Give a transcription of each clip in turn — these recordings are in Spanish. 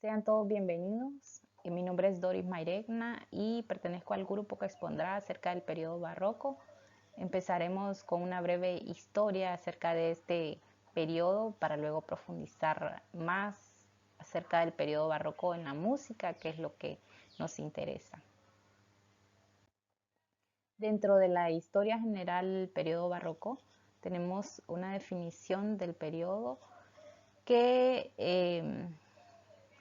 Sean todos bienvenidos. Mi nombre es Doris Mairegna y pertenezco al grupo que expondrá acerca del periodo barroco. Empezaremos con una breve historia acerca de este periodo para luego profundizar más acerca del periodo barroco en la música, que es lo que nos interesa. Dentro de la historia general del periodo barroco tenemos una definición del periodo que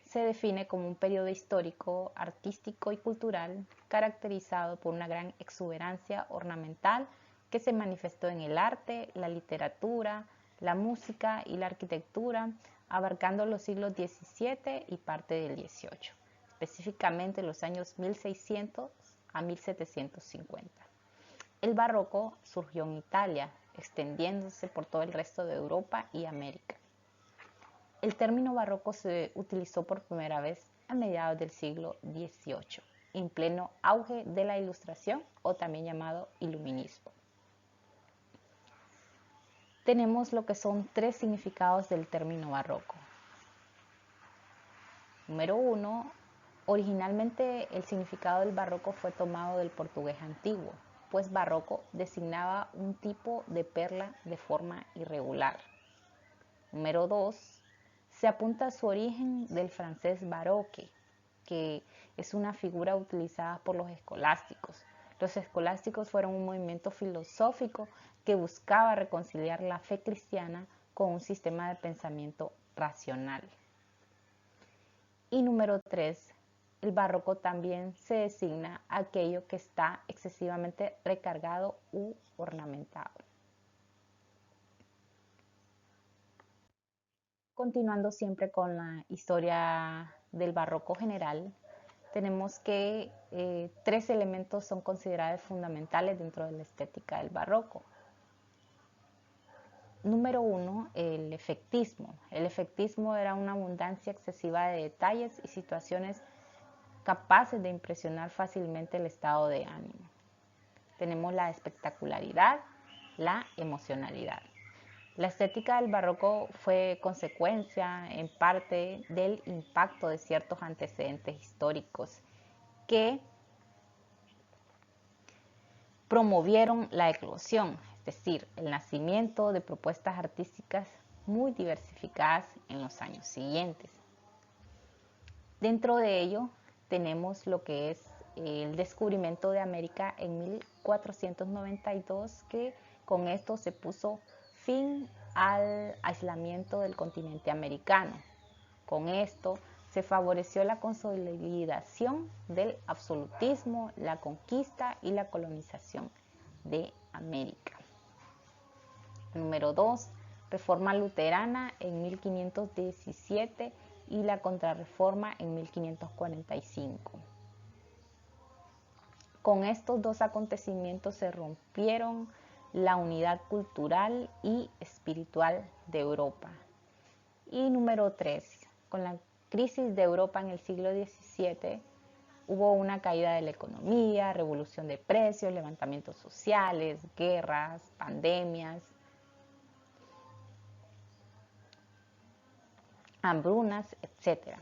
se define como un periodo histórico, artístico y cultural caracterizado por una gran exuberancia ornamental que se manifestó en el arte, la literatura, la música y la arquitectura, abarcando los siglos XVII y parte del XVIII, específicamente los años 1600 a 1750. El barroco surgió en Italia, extendiéndose por todo el resto de Europa y América. El término barroco se utilizó por primera vez a mediados del siglo XVIII, en pleno auge de la Ilustración o también llamado Iluminismo. Tenemos lo que son tres significados del término barroco. Número 1. Originalmente el significado del barroco fue tomado del portugués antiguo, pues barroco designaba un tipo de perla de forma irregular. Número 2. Se apunta a su origen del francés baroque, que es una figura utilizada por los escolásticos. Los escolásticos fueron un movimiento filosófico que buscaba reconciliar la fe cristiana con un sistema de pensamiento racional. Y número 3, el barroco también se designa aquello que está excesivamente recargado u ornamentado. Continuando siempre con la historia del barroco general, tenemos que tres elementos son considerados fundamentales dentro de la estética del barroco. Número 1, el efectismo. El efectismo era una abundancia excesiva de detalles y situaciones capaces de impresionar fácilmente el estado de ánimo. Tenemos la espectacularidad, la emocionalidad. La estética del barroco fue consecuencia, en parte, del impacto de ciertos antecedentes históricos que promovieron la eclosión, es decir, el nacimiento de propuestas artísticas muy diversificadas en los años siguientes. Dentro de ello tenemos lo que es el descubrimiento de América en 1492, que con esto se puso fin al aislamiento del continente americano. Con esto se favoreció la consolidación del absolutismo, la conquista y la colonización de América. Número 2, Reforma luterana en 1517 y la Contrarreforma en 1545. Con estos dos acontecimientos se rompieron la unidad cultural y espiritual de Europa. Y número 3, con la crisis de Europa en el siglo XVII, hubo una caída de la economía, revolución de precios, levantamientos sociales, guerras, pandemias, hambrunas, etc.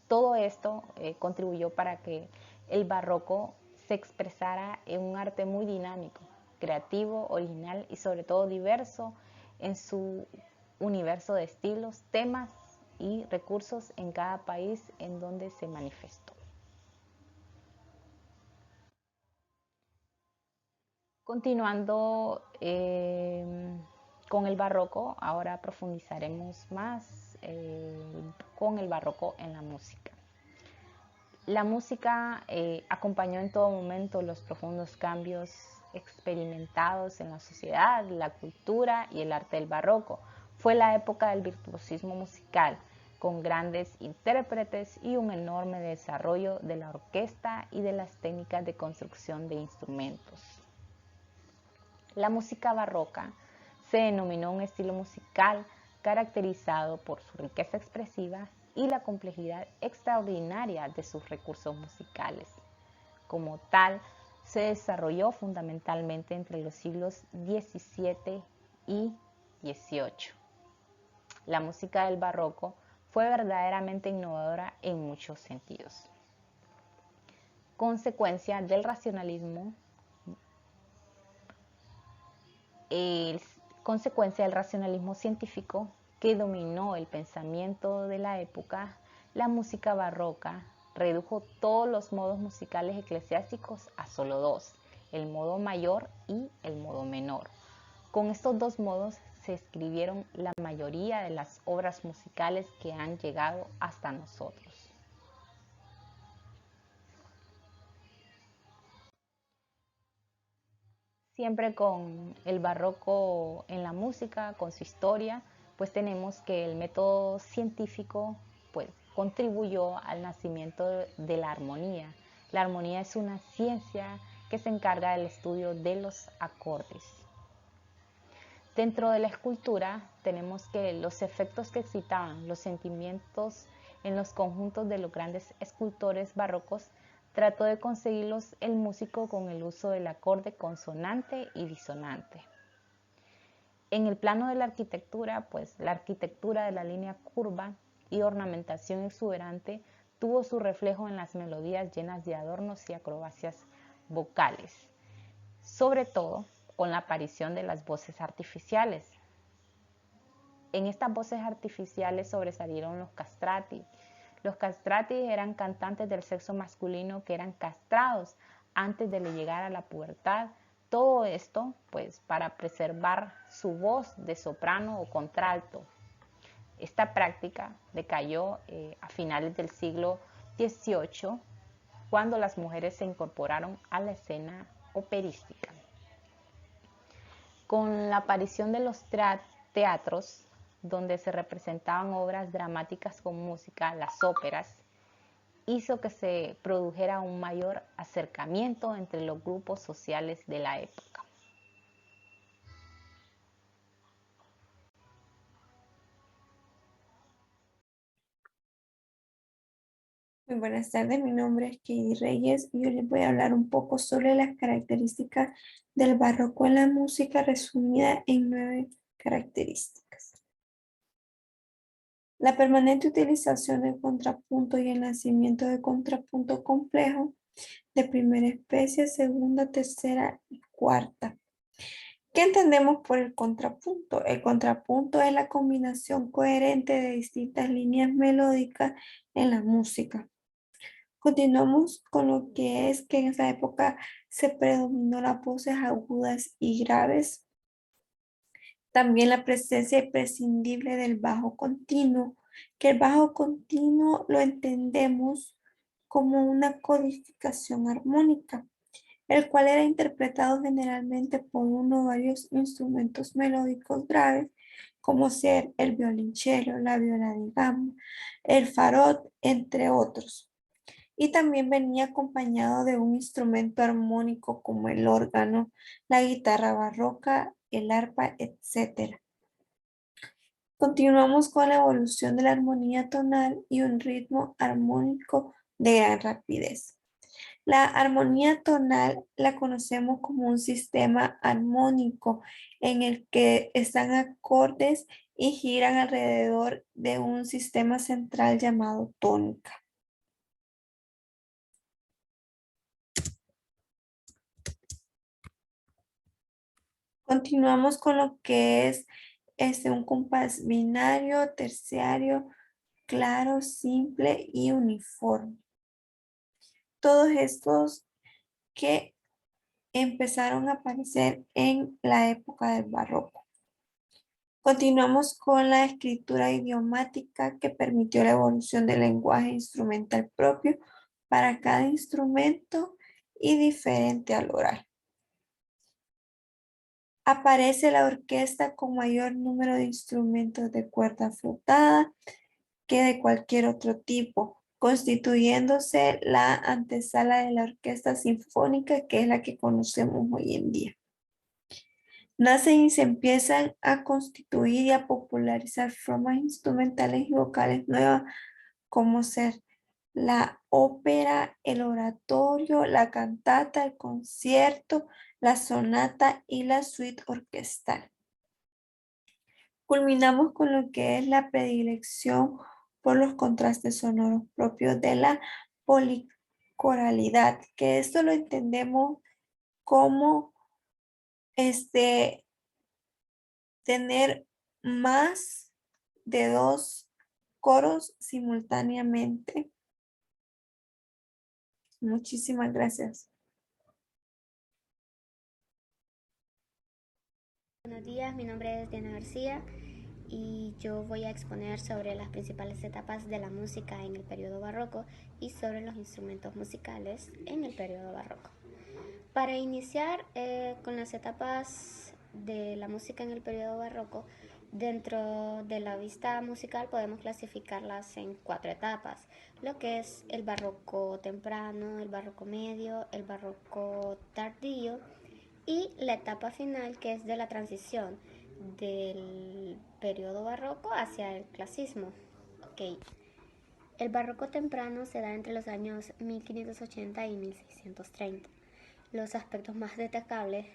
Todo esto contribuyó para que el barroco se expresara en un arte muy dinámico, creativo, original y sobre todo diverso en su universo de estilos, temas y recursos en cada país en donde se manifestó. Continuando con el barroco, ahora profundizaremos más con el barroco en la música. La música acompañó en todo momento los profundos cambios experimentados en la sociedad, la cultura y el arte del barroco. Fue la época del virtuosismo musical, con grandes intérpretes y un enorme desarrollo de la orquesta y de las técnicas de construcción de instrumentos. La música barroca se denominó un estilo musical caracterizado por su riqueza expresiva y la complejidad extraordinaria de sus recursos musicales. Como tal, se desarrolló fundamentalmente entre los siglos XVII y XVIII. La música del barroco fue verdaderamente innovadora en muchos sentidos. Consecuencia del racionalismo, consecuencia del racionalismo científico que dominó el pensamiento de la época, la música barroca redujo todos los modos musicales eclesiásticos a solo dos, el modo mayor y el modo menor. Con estos dos modos se escribieron la mayoría de las obras musicales que han llegado hasta nosotros. Siempre con el barroco en la música, con su historia, pues tenemos que el método científico pues contribuyó al nacimiento de la armonía. La armonía es una ciencia que se encarga del estudio de los acordes. Dentro de la escultura tenemos que los efectos que excitaban los sentimientos en los conjuntos de los grandes escultores barrocos trató de conseguirlos el músico con el uso del acorde consonante y disonante. En el plano de la arquitectura, pues la arquitectura de la línea curva y ornamentación exuberante tuvo su reflejo en las melodías llenas de adornos y acrobacias vocales, sobre todo con la aparición de las voces artificiales. En estas voces artificiales sobresalieron los castrati. Los castrati eran cantantes del sexo masculino que eran castrados antes de llegar a la pubertad. Todo esto, pues, para preservar su voz de soprano o contralto. Esta práctica decayó a finales del siglo XVIII, cuando las mujeres se incorporaron a la escena operística. Con la aparición de los teatros, donde se representaban obras dramáticas con música, las óperas, hizo que se produjera un mayor acercamiento entre los grupos sociales de la época. Muy buenas tardes, mi nombre es Katie Reyes y yo les voy a hablar un poco sobre las características del barroco en la música resumida en 9 características. La permanente utilización del contrapunto y el nacimiento de contrapunto complejo de primera especie, segunda, tercera y cuarta. ¿Qué entendemos por el contrapunto? El contrapunto es la combinación coherente de distintas líneas melódicas en la música. Continuamos con lo que es que en esa época se predominó las voces agudas y graves. También la presencia imprescindible del bajo continuo, que el bajo continuo lo entendemos como una codificación armónica, el cual era interpretado generalmente por uno o varios instrumentos melódicos graves, como ser el violonchelo, la viola de gamba, el farot, entre otros. Y también venía acompañado de un instrumento armónico como el órgano, la guitarra barroca, el arpa, etc. Continuamos con la evolución de la armonía tonal y un ritmo armónico de gran rapidez. La armonía tonal la conocemos como un sistema armónico en el que están acordes y giran alrededor de un sistema central llamado tónica. Continuamos con lo que es un compás binario, terciario, claro, simple y uniforme. Todos estos que empezaron a aparecer en la época del barroco. Continuamos con la escritura idiomática que permitió la evolución del lenguaje instrumental propio para cada instrumento y diferente al oral. Aparece la orquesta con mayor número de instrumentos de cuerda frotada que de cualquier otro tipo, constituyéndose la antesala de la orquesta sinfónica, que es la que conocemos hoy en día. Nacen y se empiezan a constituir y a popularizar formas instrumentales y vocales nuevas, como ser la ópera, el oratorio, la cantata, el concierto, la sonata y la suite orquestal. Culminamos con lo que es la predilección por los contrastes sonoros propios de la policoralidad, que esto lo entendemos como tener más de 2 coros simultáneamente. Muchísimas gracias. Buenos días, mi nombre es Diana García y yo voy a exponer sobre las principales etapas de la música en el periodo barroco y sobre los instrumentos musicales en el periodo barroco. Para iniciar con las etapas de la música en el periodo barroco, dentro de la vista musical podemos clasificarlas en 4 etapas, lo que es el barroco temprano, el barroco medio, el barroco tardío y la etapa final, que es de la transición del periodo barroco hacia el clasismo. Okay. El barroco temprano se da entre los años 1580 y 1630. Los aspectos más destacables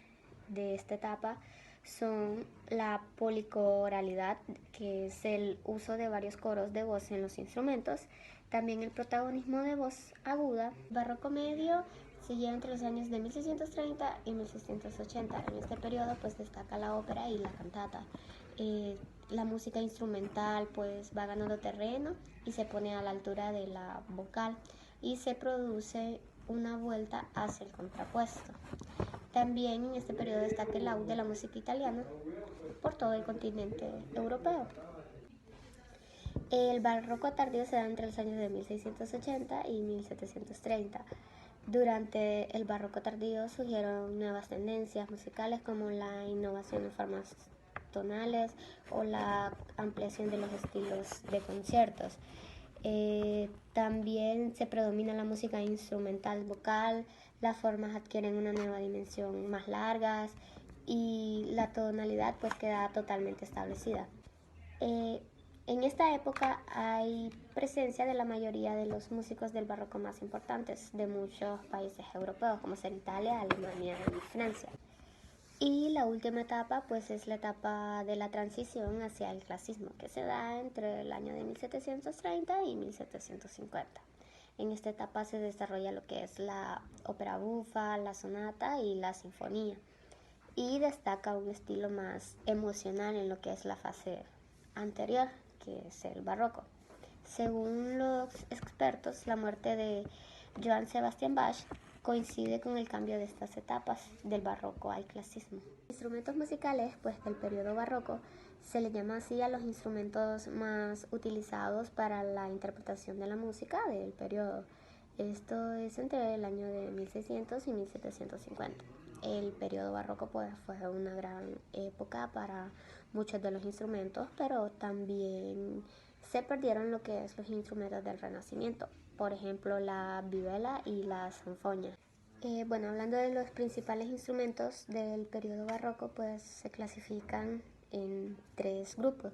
de esta etapa son la policoralidad, que es el uso de varios coros de voz en los instrumentos, también el protagonismo de voz aguda. Barroco medio siguió entre los años de 1630 y 1680. En este periodo pues destaca la ópera y la cantata. La música instrumental pues va ganando terreno y se pone a la altura de la vocal y se produce una vuelta hacia el contrapuesto. También en este periodo destaca el auge de la música italiana por todo el continente europeo. El barroco tardío se da entre los años de 1680 y 1730. Durante el barroco tardío surgieron nuevas tendencias musicales como la innovación en formas tonales o la ampliación de los estilos de conciertos. También se predomina la música instrumental vocal, las formas adquieren una nueva dimensión más largas y la tonalidad pues queda totalmente establecida. En esta época hay presencia de la mayoría de los músicos del barroco más importantes de muchos países europeos, como ser Italia, Alemania y Francia. Y la última etapa pues es la etapa de la transición hacia el clasismo, que se da entre el año de 1730 y 1750. En esta etapa se desarrolla lo que es la ópera bufa, la sonata y la sinfonía, y destaca un estilo más emocional en lo que es la fase anterior, que es el barroco. Según los expertos, la muerte de Johann Sebastian Bach coincide con el cambio de estas etapas del barroco al clasismo. Instrumentos musicales, pues del periodo barroco, se le llama así a los instrumentos más utilizados para la interpretación de la música del periodo. Esto es entre el año de 1600 y 1750. El periodo barroco pues fue una gran época para muchos de los instrumentos, pero también se perdieron lo que es los instrumentos del Renacimiento, por ejemplo la vihuela y la zanfoña. Bueno, hablando de los principales instrumentos del periodo barroco, pues se clasifican en 3 grupos,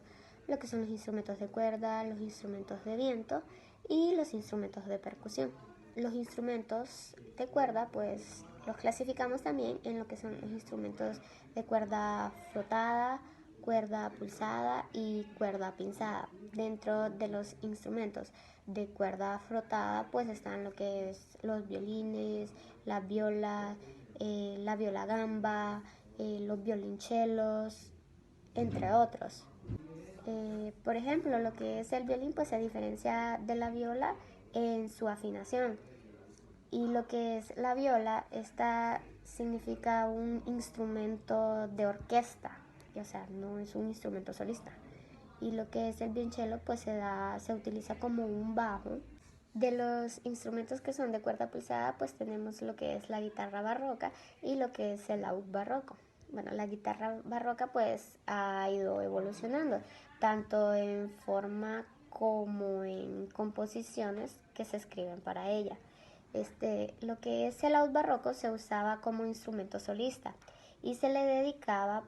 lo que son los instrumentos de cuerda, los instrumentos de viento y los instrumentos de percusión. Los instrumentos de cuerda, pues los clasificamos también en lo que son los instrumentos de cuerda frotada, cuerda pulsada y cuerda pinzada. Dentro de los instrumentos de cuerda frotada pues están lo que es los violines, la viola gamba, los violonchelos, entre otros. Por ejemplo, lo que es el violín pues se diferencia de la viola en su afinación, y lo que es la viola, esta significa un instrumento de orquesta, o sea, no es un instrumento solista. Y lo que es el violonchelo pues se utiliza como un bajo. De los instrumentos que son de cuerda pulsada pues tenemos lo que es la guitarra barroca y lo que es el laúd barroco. Bueno, la guitarra barroca pues ha ido evolucionando tanto en forma como en composiciones que se escriben para ella. Lo que es el laúd barroco se usaba como instrumento solista y se le dedicaba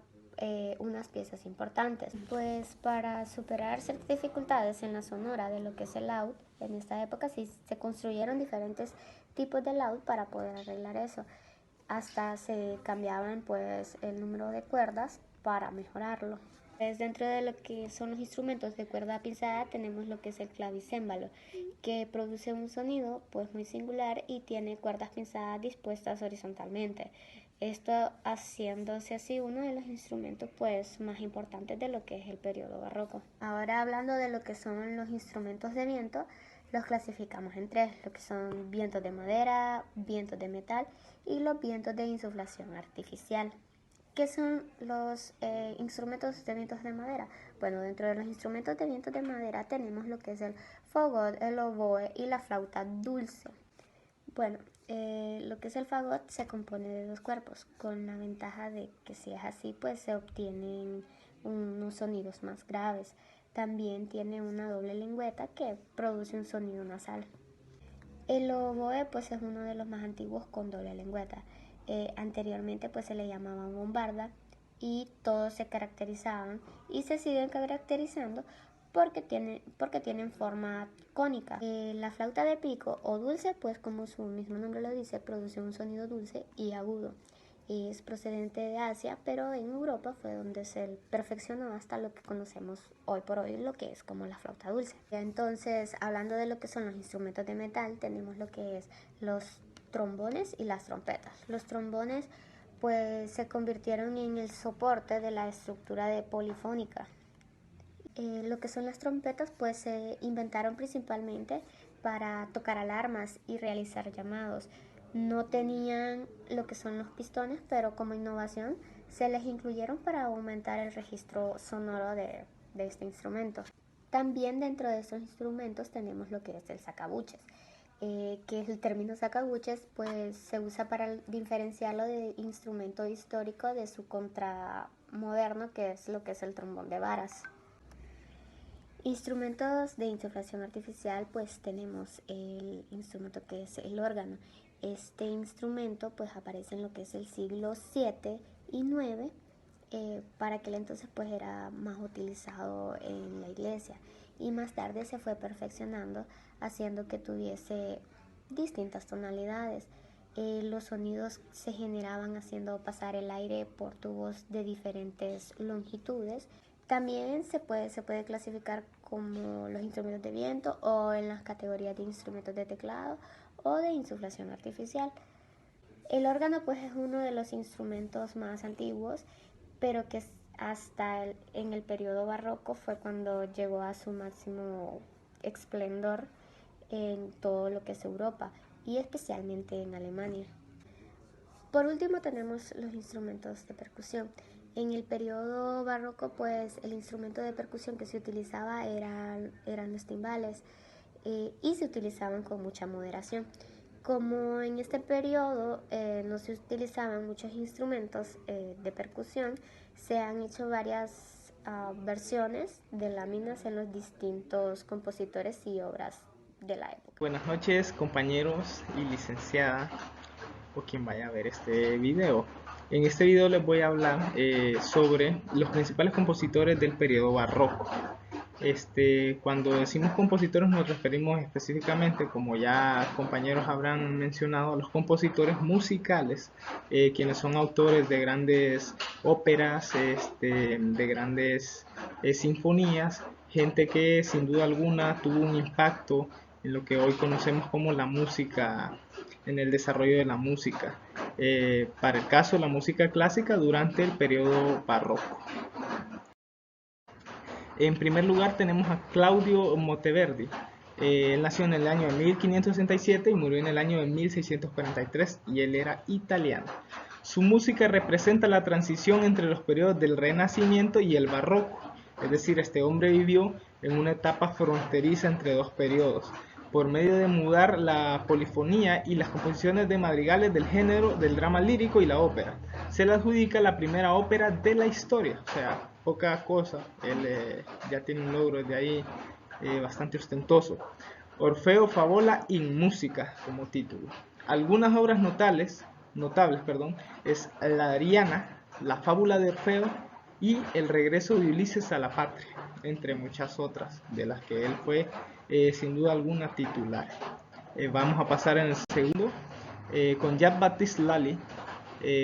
unas piezas importantes. Pues para superar ciertas dificultades en la sonora de lo que es el laúd, en esta época sí se construyeron diferentes tipos de laúd para poder arreglar eso. Hasta se cambiaban pues el número de cuerdas para mejorarlo. Pues dentro de lo que son los instrumentos de cuerda pinzada tenemos lo que es el clavicémbalo, que produce un sonido pues muy singular y tiene cuerdas pinzadas dispuestas horizontalmente. Esto haciéndose así uno de los instrumentos pues más importantes de lo que es el periodo barroco. Ahora hablando de lo que son los instrumentos de viento, los clasificamos en tres, lo que son vientos de madera, vientos de metal y los vientos de insuflación artificial. ¿Qué son los instrumentos de vientos de madera? Bueno, dentro de los instrumentos de vientos de madera tenemos lo que es el fagot, el oboe y la flauta dulce. Bueno, lo que es el fagot se compone de dos cuerpos, con la ventaja de que si es así, pues se obtienen unos sonidos más graves. También tiene una doble lengüeta que produce un sonido nasal. El oboe pues es uno de los más antiguos con doble lengüeta. Anteriormente pues se le llamaba bombarda y todos se caracterizaban y se siguen caracterizando porque tienen forma cónica. La flauta de pico o dulce pues como su mismo nombre lo dice produce un sonido dulce y agudo. Es procedente de Asia, pero en Europa fue donde se perfeccionó hasta lo que conocemos hoy por hoy, lo que es como la flauta dulce. Entonces, hablando de lo que son los instrumentos de metal, tenemos lo que es los trombones y las trompetas. Los trombones pues se convirtieron en el soporte de la estructura de polifónica. Lo que son las trompetas pues se inventaron principalmente para tocar alarmas y realizar llamados. No tenían lo que son los pistones, pero como innovación se les incluyeron para aumentar el registro sonoro de este instrumento. También dentro de estos instrumentos tenemos lo que es el sacabuches, que el término sacabuches pues se usa para diferenciarlo de instrumento histórico de su contramoderno, que es lo que es el trombón de varas. Instrumentos de insuflación artificial, pues tenemos el instrumento que es el órgano. Este instrumento pues aparece en lo que es el siglo 7 y 9. Para aquel entonces pues era más utilizado en la iglesia y más tarde se fue perfeccionando haciendo que tuviese distintas tonalidades. Los sonidos se generaban haciendo pasar el aire por tubos de diferentes longitudes. También se puede clasificar como los instrumentos de viento o en las categorías de instrumentos de teclado o de insuflación artificial. El órgano pues es uno de los instrumentos más antiguos, pero que hasta en el periodo barroco fue cuando llegó a su máximo esplendor en todo lo que es Europa y especialmente en Alemania. Por último tenemos los instrumentos de percusión. En el periodo barroco pues el instrumento de percusión que se utilizaba eran los timbales y se utilizaban con mucha moderación. Como en este periodo no se utilizaban muchos instrumentos de percusión, se han hecho varias versiones de láminas en los distintos compositores y obras de la época. Buenas noches, compañeros y licenciada o quien vaya a ver este video. En este video les voy a hablar sobre los principales compositores del periodo barroco. Cuando decimos compositores nos referimos específicamente, como ya compañeros habrán mencionado, a los compositores musicales, quienes son autores de grandes óperas, de grandes sinfonías, gente que sin duda alguna tuvo un impacto en lo que hoy conocemos como la música, en el desarrollo de la música. Para el caso de la música clásica durante el periodo barroco. En primer lugar tenemos a Claudio Monteverdi. Él nació en el año de 1567 y murió en el año de 1643 y él era italiano. Su música representa la transición entre los periodos del Renacimiento y el Barroco, es decir, este hombre vivió en una etapa fronteriza entre dos periodos, por medio de mudar la polifonía y las composiciones de madrigales del género del drama lírico y la ópera. Se le adjudica la primera ópera de la historia, o sea, poca cosa, él ya tiene un logro de ahí bastante ostentoso. Orfeo, Favola in Musica como título. Algunas obras notables, es la Ariana, la Fábula de Orfeo y el regreso de Ulises a la patria, entre muchas otras, de las que él fue sin duda alguna titular. Vamos a pasar en el segundo con Jean-Baptiste Lully,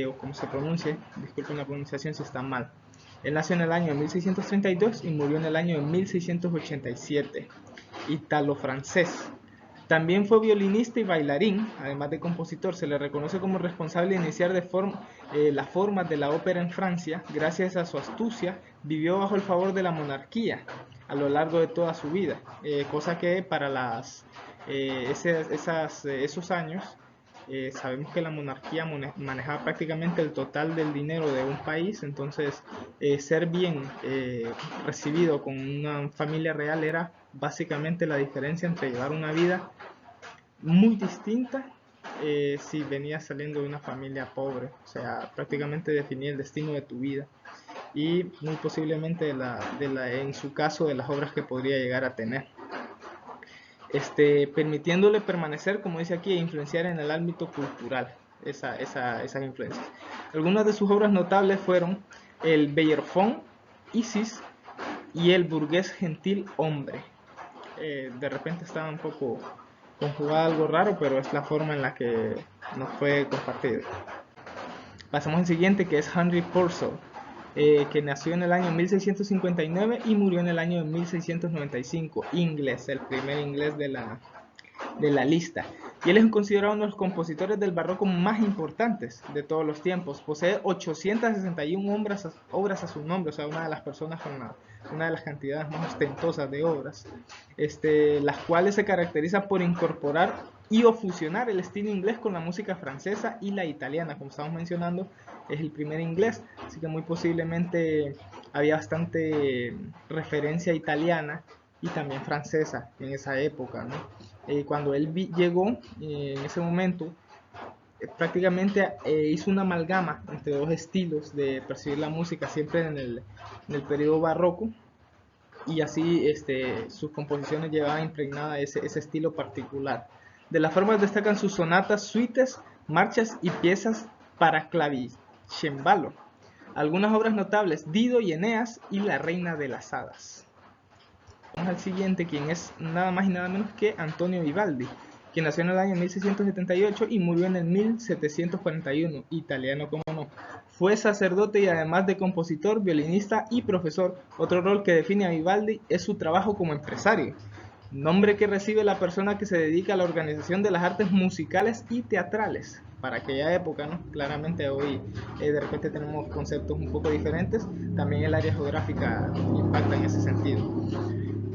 o como se pronuncie, disculpen la pronunciación si está mal. Él nació en el año de 1632 y murió en el año de 1687. Italo-francés. También fue violinista y bailarín, además de compositor. Se le reconoce como responsable de iniciar las formas de la ópera en Francia. Gracias a su astucia, vivió bajo el favor de la monarquía a lo largo de toda su vida, cosa que para esos años sabemos que la monarquía manejaba prácticamente el total del dinero de un país. Entonces ser bien recibido con una familia real era básicamente la diferencia entre llevar una vida muy distinta si venías saliendo de una familia pobre. O sea, prácticamente definía el destino de tu vida y muy posiblemente en su caso de las obras que podría llegar a tener, permitiéndole permanecer, como dice aquí, e influenciar en el ámbito cultural esas influencias. Algunas de sus obras notables fueron el Bellerofón, Isis y el Burgués Gentil Hombre. De repente estaba un poco conjugada, algo raro, pero es la forma en la que nos fue compartido. Pasamos al siguiente, que es Henry Purcell, que nació en el año 1659 y murió en el año 1695, inglés, el primer inglés de la lista. Y él es considerado uno de los compositores del barroco más importantes de todos los tiempos. Posee 861 obras a su nombre, o sea, una de las personas con una de las cantidades más ostentosas de obras, las cuales se caracterizan por incorporar y o fusionar el estilo inglés con la música francesa y la italiana. Como estamos mencionando, es el primer inglés, así que muy posiblemente había bastante referencia italiana y también francesa en esa época, ¿no? Cuando él llegó, en ese momento, prácticamente hizo una amalgama entre dos estilos de percibir la música, siempre en el periodo barroco, y así sus composiciones llevaban impregnada ese estilo particular. De las formas destacan sus sonatas, suites, marchas y piezas para clavicembalo. Algunas obras notables: Dido y Eneas y La Reina de las Hadas. Vamos al siguiente, quien es nada más y nada menos que Antonio Vivaldi, quien nació en el año 1678 y murió en el 1741, italiano como no. Fue sacerdote y además de compositor, violinista y profesor. Otro rol que define a Vivaldi es su trabajo como empresario, nombre que recibe la persona que se dedica a la organización de las artes musicales y teatrales. Para aquella época, ¿no? Claramente hoy de repente tenemos conceptos un poco diferentes. También el área geográfica impacta en ese sentido.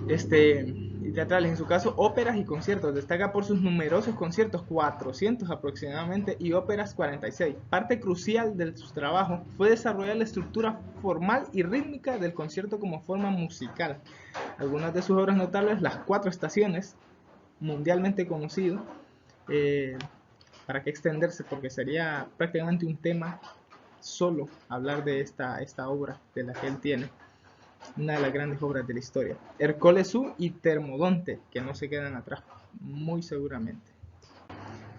Y teatrales, en su caso óperas y conciertos. Destaca por sus numerosos conciertos, 400 aproximadamente, y óperas 46. Parte crucial de su trabajo fue desarrollar la estructura formal y rítmica del concierto como forma musical. Algunas de sus obras notables: Las Cuatro Estaciones, mundialmente conocido. ¿Para qué extenderse? Porque sería prácticamente un tema solo hablar de esta obra de la que él tiene. Una de las grandes obras de la historia. Ercolesú y Termodonte, que no se quedan atrás, muy seguramente.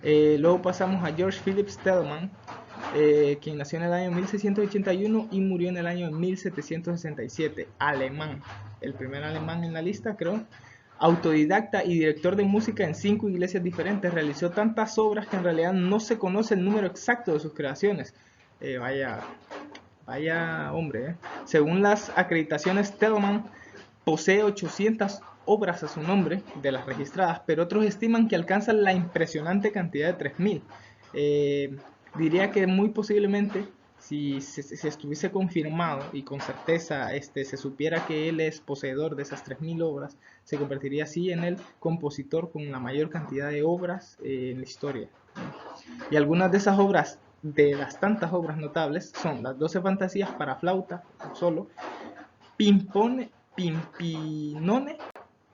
Luego pasamos a George Philips Telemann, quien nació en el año 1681 y murió en el año 1767, alemán, el primer alemán en la lista, creo. Autodidacta y director de música en 5 iglesias diferentes, realizó tantas obras que en realidad no se conoce el número exacto de sus creaciones. Vaya hombre, Según las acreditaciones, Telemann posee 800 obras a su nombre, de las registradas, pero otros estiman que alcanzan la impresionante cantidad de 3000. Diría que muy posiblemente, si estuviese confirmado y con certeza se supiera que él es poseedor de esas 3000 obras, se convertiría así en el compositor con la mayor cantidad de obras en la historia. Y algunas de esas obras, de las tantas obras notables, son las 12 fantasías para flauta solo, Pimpinone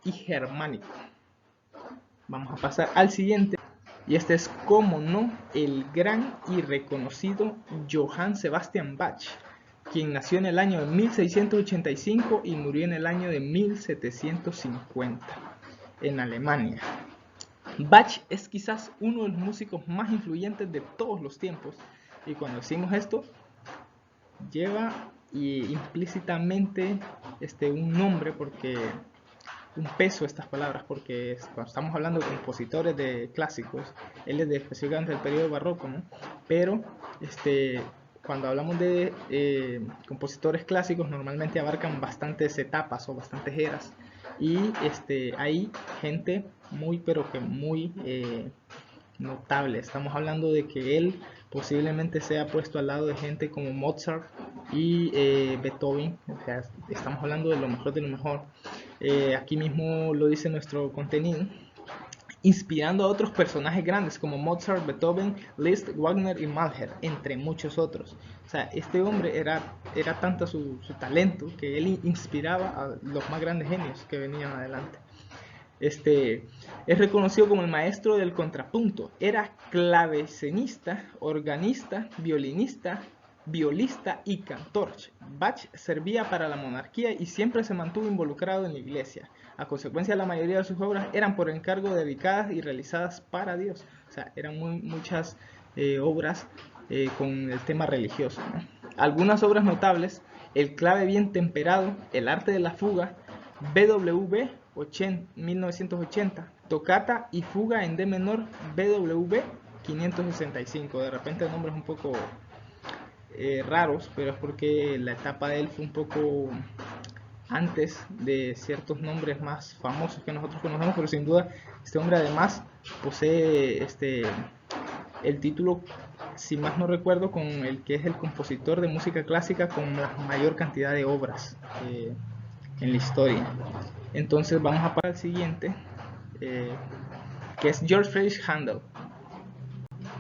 y Germánico. Vamos a pasar al siguiente, y este es, como no, el gran y reconocido Johann Sebastian Bach, quien nació en el año de 1685 y murió en el año de 1750 en Alemania. Bach es quizás uno de los músicos más influyentes de todos los tiempos, y cuando decimos esto lleva implícitamente un nombre, porque un peso estas palabras, porque cuando estamos hablando de compositores de clásicos, él es específicamente del periodo barroco, ¿no? Pero cuando hablamos de compositores clásicos, normalmente abarcan bastantes etapas o bastantes eras. Y hay gente muy, pero que muy notable. Estamos hablando de que él posiblemente sea puesto al lado de gente como Mozart y Beethoven. O sea, estamos hablando de lo mejor de lo mejor. Aquí mismo lo dice nuestro contenido, inspirando a otros personajes grandes como Mozart, Beethoven, Liszt, Wagner y Mahler, entre muchos otros. O sea, este hombre era tanto su talento que él inspiraba a los más grandes genios que venían adelante. Es reconocido como el maestro del contrapunto. Era clavecinista, organista, violinista, violista y cantor. Bach servía para la monarquía y siempre se mantuvo involucrado en la iglesia. A consecuencia, la mayoría de sus obras eran por encargo dedicadas y realizadas para Dios. O sea, eran muchas obras con el tema religioso, ¿no? Algunas obras notables: El clave bien temperado, El arte de la fuga, BWV 1980, Tocata y Fuga en D menor, BWV 565. De repente nombres un poco raros, pero es porque la etapa de él fue un poco antes de ciertos nombres más famosos que nosotros conocemos, pero sin duda este hombre además posee el título, si más no recuerdo, con el que es el compositor de música clásica con la mayor cantidad de obras en la historia. Entonces vamos a pasar al siguiente, que es George Friedrich Händel.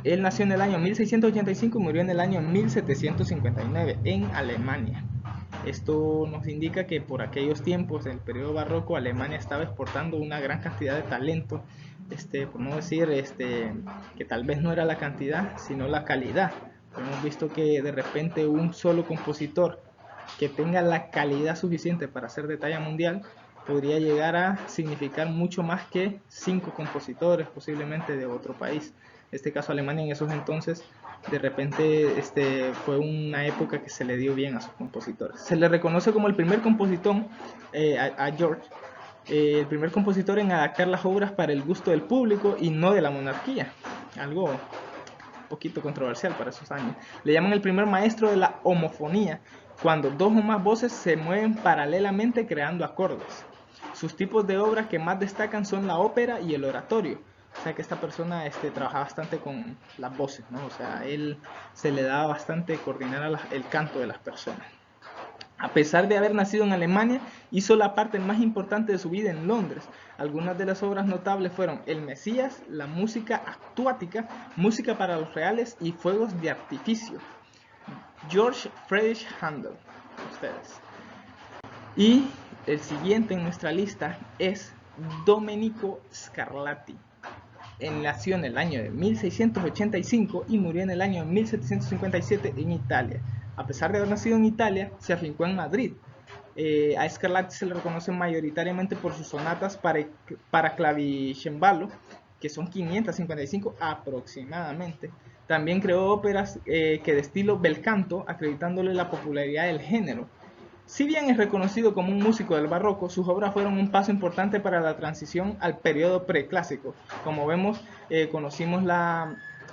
Él nació en el año 1685 y murió en el año 1759 en Alemania. Esto nos indica que por aquellos tiempos, en el periodo barroco, Alemania estaba exportando una gran cantidad de talento, por no decir que tal vez no era la cantidad, sino la calidad. Hemos visto que de repente un solo compositor que tenga la calidad suficiente para ser de talla mundial podría llegar a significar mucho más que 5 compositores posiblemente de otro país. En este caso, Alemania en esos entonces de repente fue una época que se le dio bien a sus compositores. Se le reconoce como el primer compositor a George, el primer compositor en adaptar las obras para el gusto del público y no de la monarquía, algo un poquito controversial para esos años. Le llaman el primer maestro de la homofonía, cuando dos o más voces se mueven paralelamente creando acordes. Sus tipos de obras que más destacan son la ópera y el oratorio. O sea que esta persona trabaja bastante con las voces, ¿no? O sea, él se le da bastante coordinar el canto de las personas. A pesar de haber nacido en Alemania, hizo la parte más importante de su vida en Londres. Algunas de las obras notables fueron El Mesías, la música actuática, música para los reales y fuegos de artificio. George Friedrich Händel, ustedes. Y el siguiente en nuestra lista es Domenico Scarlatti. Él nació en el año de 1685 y murió en el año de 1757 en Italia. A pesar de haber nacido en Italia, se afincó en Madrid. A Scarlatti se le reconoce mayoritariamente por sus sonatas para clavicembalo, que son 555 aproximadamente. También creó óperas que de estilo bel canto, acreditándole la popularidad del género. Si bien es reconocido como un músico del barroco, sus obras fueron un paso importante para la transición al periodo preclásico. Como vemos, conocimos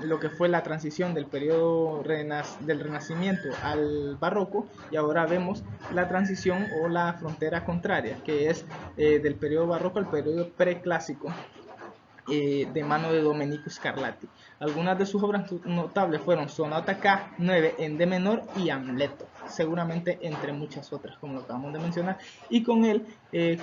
lo que fue la transición del periodo del Renacimiento al barroco, y ahora vemos la transición o la frontera contraria, que es del periodo barroco al periodo preclásico, de mano de Domenico Scarlatti. Algunas de sus obras notables fueron Sonata K9 en D menor y Amleto, seguramente entre muchas otras, como lo acabamos de mencionar. Y con él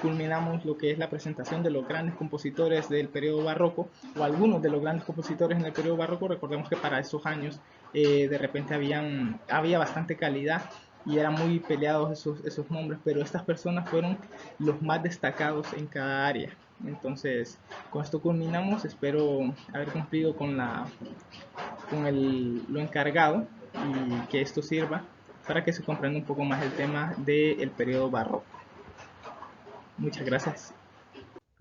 culminamos lo que es la presentación de los grandes compositores del periodo barroco, o algunos de los grandes compositores en el periodo barroco. Recordemos que para esos años de repente había bastante calidad y eran muy peleados esos nombres, pero estas personas fueron los más destacados en cada área. Entonces, con esto culminamos. Espero haber cumplido con lo encargado, y que esto sirva para que se comprenda un poco más el tema del periodo barroco. Muchas gracias.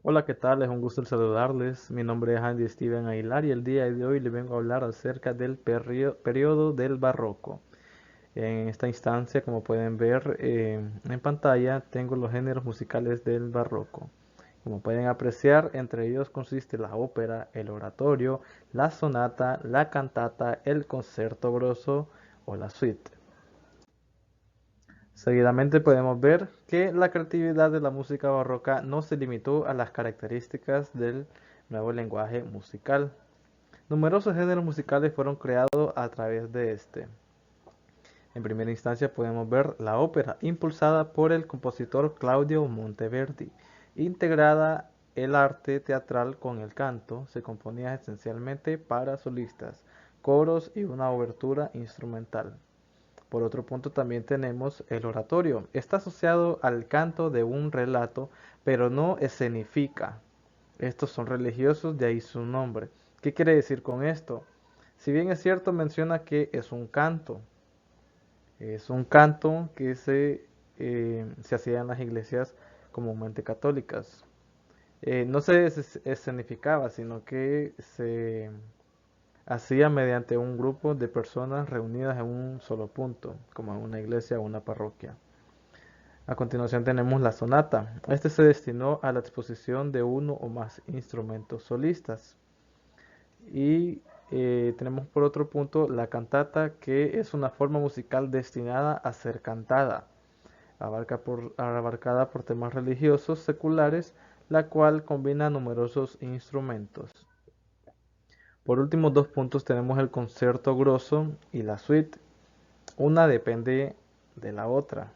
Hola, ¿qué tal? Es un gusto saludarles. Mi nombre es Andy Steven Aguilar y el día de hoy les vengo a hablar acerca del periodo del barroco. En esta instancia, como pueden ver en pantalla, tengo los géneros musicales del barroco. Como pueden apreciar, entre ellos consiste la ópera, el oratorio, la sonata, la cantata, el concerto grosso, o la suite. Seguidamente podemos ver que la creatividad de la música barroca no se limitó a las características del nuevo lenguaje musical. Numerosos géneros musicales fueron creados a través de este. En primera instancia podemos ver la ópera, impulsada por el compositor Claudio Monteverdi. Integrada el arte teatral con el canto, se componía esencialmente para solistas, coros y una obertura instrumental. Por otro punto también tenemos el oratorio. Está asociado al canto de un relato, pero no escenifica. Estos son religiosos, de ahí su nombre. ¿Qué quiere decir con esto? Si bien es cierto, menciona que es un canto. Es un canto que se hacía en las iglesias comúnmente católicas. No se escenificaba, sino que se hacía mediante un grupo de personas reunidas en un solo punto, como en una iglesia o una parroquia. A continuación tenemos la sonata. Este se destinó a la exposición de uno o más instrumentos solistas. Y tenemos por otro punto la cantata, que es una forma musical destinada a ser cantada, abarcada por temas religiosos seculares, la cual combina numerosos instrumentos. Por último, dos puntos tenemos el concierto grosso y la suite. Una depende de la otra.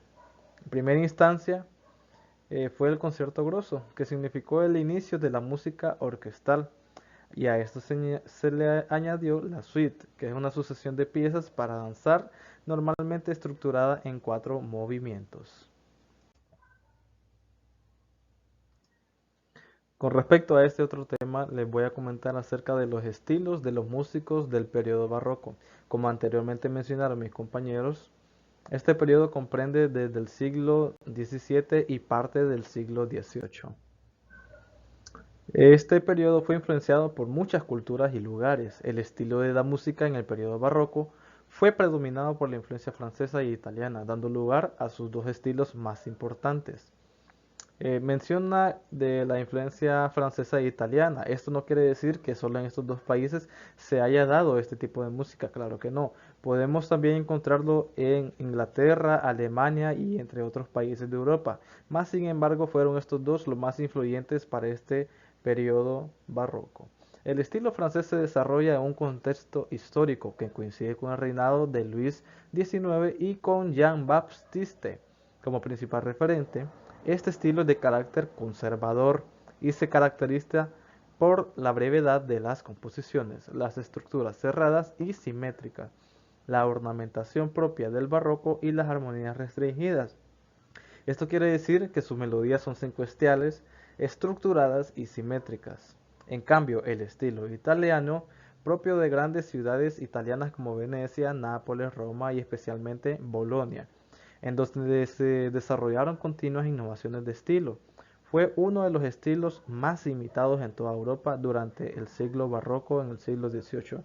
En primera instancia fue el concierto grosso, que significó el inicio de la música orquestal, y a esto se le añadió la suite, que es una sucesión de piezas para danzar, normalmente estructurada en 4 movimientos. Con respecto a este otro tema, les voy a comentar acerca de los estilos de los músicos del periodo barroco. Como anteriormente mencionaron mis compañeros, este periodo comprende desde el siglo XVII y parte del siglo XVIII. Este periodo fue influenciado por muchas culturas y lugares. El estilo de la música en el periodo barroco fue predominado por la influencia francesa y italiana, dando lugar a sus dos estilos más importantes. Menciona de la influencia francesa e italiana. Esto no quiere decir que solo en estos dos países se haya dado este tipo de música, claro que no. Podemos también encontrarlo en Inglaterra, Alemania y entre otros países de Europa. Más sin embargo, fueron estos dos los más influyentes para este periodo barroco. El estilo francés se desarrolla en un contexto histórico que coincide con el reinado de Luis XIX y con Jean-Baptiste como principal referente. Este estilo es de carácter conservador y se caracteriza por la brevedad de las composiciones, las estructuras cerradas y simétricas, la ornamentación propia del barroco y las armonías restringidas. Esto quiere decir que sus melodías son secuenciales, estructuradas y simétricas. En cambio, el estilo italiano, propio de grandes ciudades italianas como Venecia, Nápoles, Roma y especialmente Bolonia, en donde se desarrollaron continuas innovaciones de estilo. Fue uno de los estilos más imitados en toda Europa durante el siglo barroco en el siglo XVIII,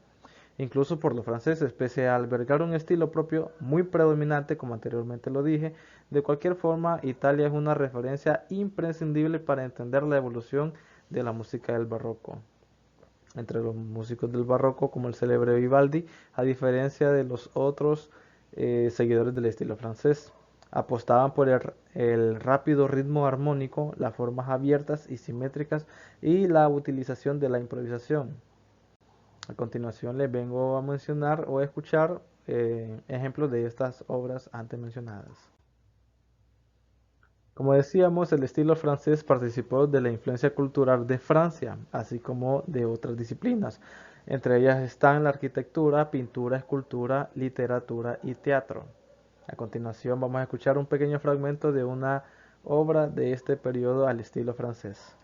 incluso por los franceses, pese a albergar un estilo propio muy predominante, como anteriormente lo dije. De cualquier forma, Italia es una referencia imprescindible para entender la evolución de la música del barroco. Entre los músicos del barroco, como el célebre Vivaldi, a diferencia de los otros seguidores del estilo francés, apostaban por el rápido ritmo armónico, las formas abiertas y simétricas y la utilización de la improvisación. A continuación les vengo a mencionar o a escuchar ejemplos de estas obras antes mencionadas. Como decíamos, el estilo francés participó de la influencia cultural de Francia, así como de otras disciplinas. Entre ellas están la arquitectura, pintura, escultura, literatura y teatro. A continuación vamos a escuchar un pequeño fragmento de una obra de este periodo al estilo francés.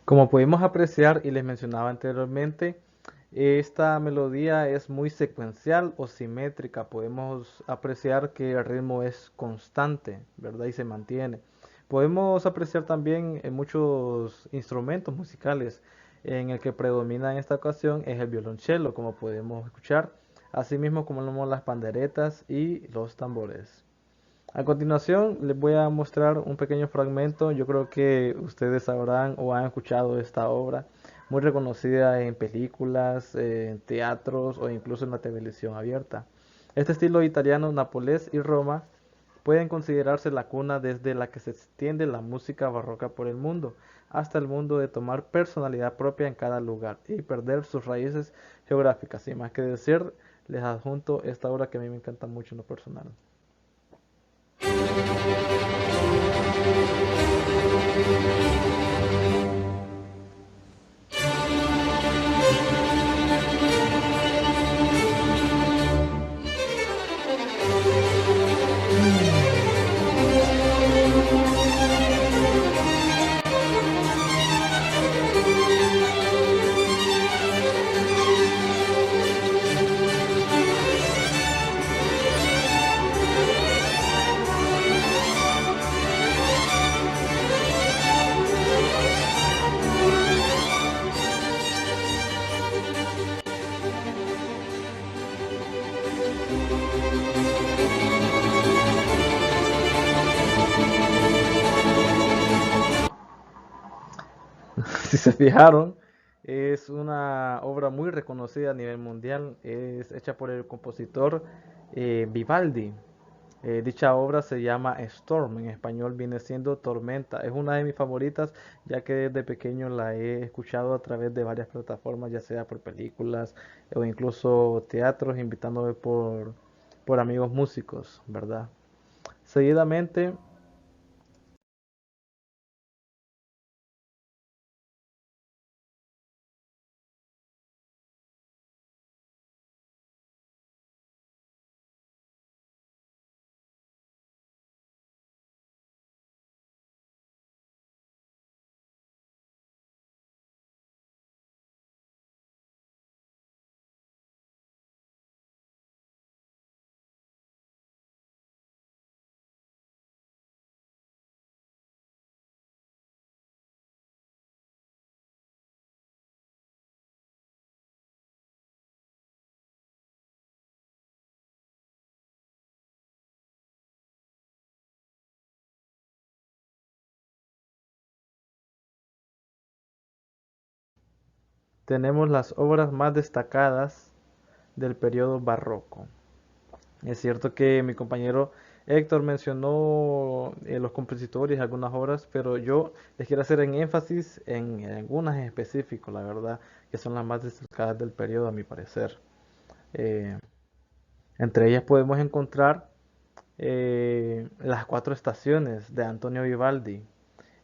Como pudimos apreciar y les mencionaba anteriormente, esta melodía es muy secuencial o simétrica. Podemos apreciar que el ritmo es constante, ¿verdad? Y se mantiene. Podemos apreciar también muchos instrumentos musicales en el que predomina en esta ocasión es el violonchelo, como podemos escuchar, asimismo como las panderetas y los tambores. A continuación les voy a mostrar un pequeño fragmento. Yo creo que ustedes sabrán o han escuchado esta obra, muy reconocida en películas, en teatros o incluso en la televisión abierta. Este estilo italiano, Nápoles y Roma pueden considerarse la cuna desde la que se extiende la música barroca por el mundo, hasta el mundo de tomar personalidad propia en cada lugar y perder sus raíces geográficas. Sin más que decir, les adjunto esta obra que a mí me encanta mucho en lo personal. Si se fijaron, es una obra muy reconocida a nivel mundial. Es hecha por el compositor Vivaldi. Dicha obra se llama Storm, en español viene siendo Tormenta. Es una de mis favoritas, ya que desde pequeño la he escuchado a través de varias plataformas, ya sea por películas o incluso teatros, invitándome por amigos músicos, ¿verdad? Seguidamente tenemos las obras más destacadas del periodo barroco. Es cierto que mi compañero Héctor mencionó los compositores y algunas obras, pero yo les quiero hacer en énfasis en algunas en específico, la verdad, que son las más destacadas del periodo a mi parecer. Eh, Entre ellas podemos encontrar Las cuatro estaciones de Antonio Vivaldi.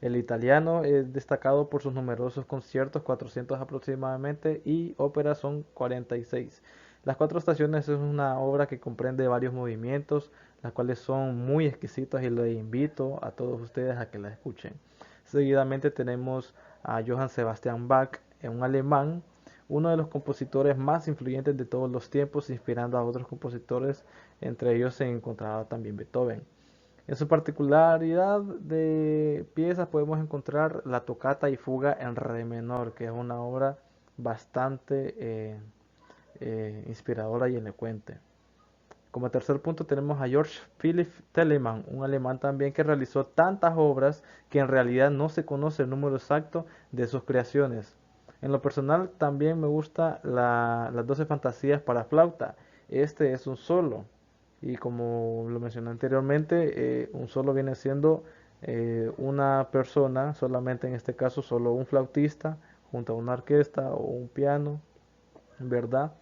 El italiano es destacado por sus numerosos conciertos, 400 aproximadamente, y óperas son 46. Las cuatro estaciones es una obra que comprende varios movimientos, las cuales son muy exquisitas y les invito a todos ustedes a que la escuchen. Seguidamente tenemos a Johann Sebastian Bach, un alemán, uno de los compositores más influyentes de todos los tiempos, inspirando a otros compositores, entre ellos se encontraba también Beethoven. En su particularidad de piezas podemos encontrar la tocata y fuga en re menor, que es una obra bastante inspiradora y elocuente. Como tercer punto tenemos a Georg Philipp Telemann, un alemán también que realizó tantas obras que en realidad no se conoce el número exacto de sus creaciones. En lo personal también me gusta las 12 fantasías para flauta. Este es un solo. Y como lo mencioné anteriormente, un solo viene siendo una persona, solamente en este caso solo un flautista, junto a una orquesta o un piano, ¿verdad?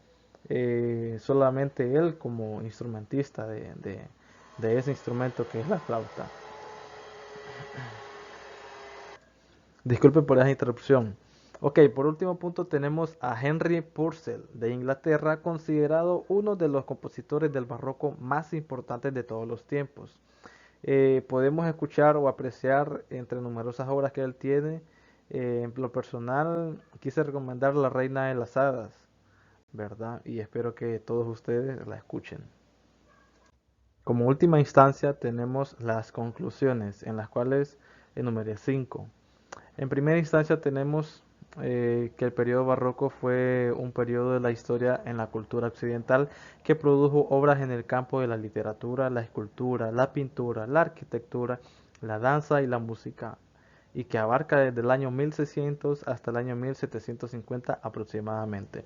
Solamente él como instrumentista de ese instrumento que es la flauta. Disculpe por esa interrupción. Ok, por último punto tenemos a Henry Purcell de Inglaterra, considerado uno de los compositores del barroco más importantes de todos los tiempos. Podemos escuchar o apreciar entre numerosas obras que él tiene. En lo personal, quise recomendar La Reina de las Hadas, ¿verdad? Y espero que todos ustedes la escuchen. Como última instancia tenemos las conclusiones, en las cuales enumeré 5. En primera instancia tenemos que el periodo barroco fue un periodo de la historia en la cultura occidental que produjo obras en el campo de la literatura, la escultura, la pintura, la arquitectura, la danza y la música, y que abarca desde el año 1600 hasta el año 1750 aproximadamente.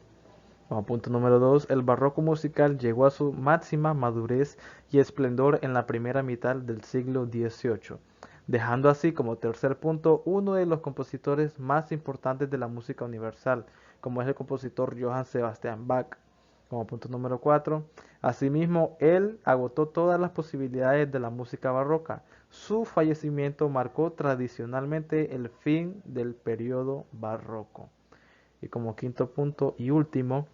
Como punto número 2, el barroco musical llegó a su máxima madurez y esplendor en la primera mitad del siglo XVIII, dejando así como tercer punto uno de los compositores más importantes de la música universal, como es el compositor Johann Sebastian Bach. Como punto número 4, asimismo, él agotó todas las posibilidades de la música barroca. Su fallecimiento marcó tradicionalmente el fin del periodo barroco. Y como quinto punto y último,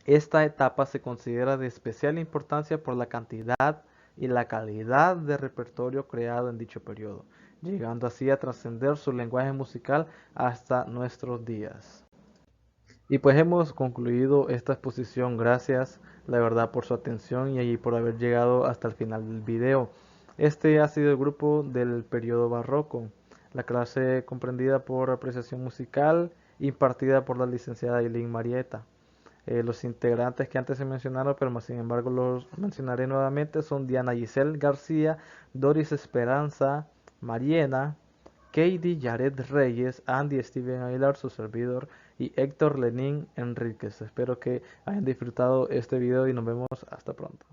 esta etapa se considera de especial importancia por la cantidad y la calidad de repertorio creado en dicho periodo, llegando así a trascender su lenguaje musical hasta nuestros días. Y pues hemos concluido esta exposición. Gracias, la verdad, por su atención y por haber llegado hasta el final del video. Este ha sido el grupo del periodo barroco, la clase comprendida por apreciación musical impartida por la licenciada Eileen Marieta. Los integrantes que antes se mencionaron, pero sin embargo los mencionaré nuevamente, son Diana Giselle García, Doris Esperanza, Mariena, Katie Yaret Reyes, Andy Steven Aguilar, su servidor, y Héctor Lenín Enríquez. Espero que hayan disfrutado este video y nos vemos hasta pronto.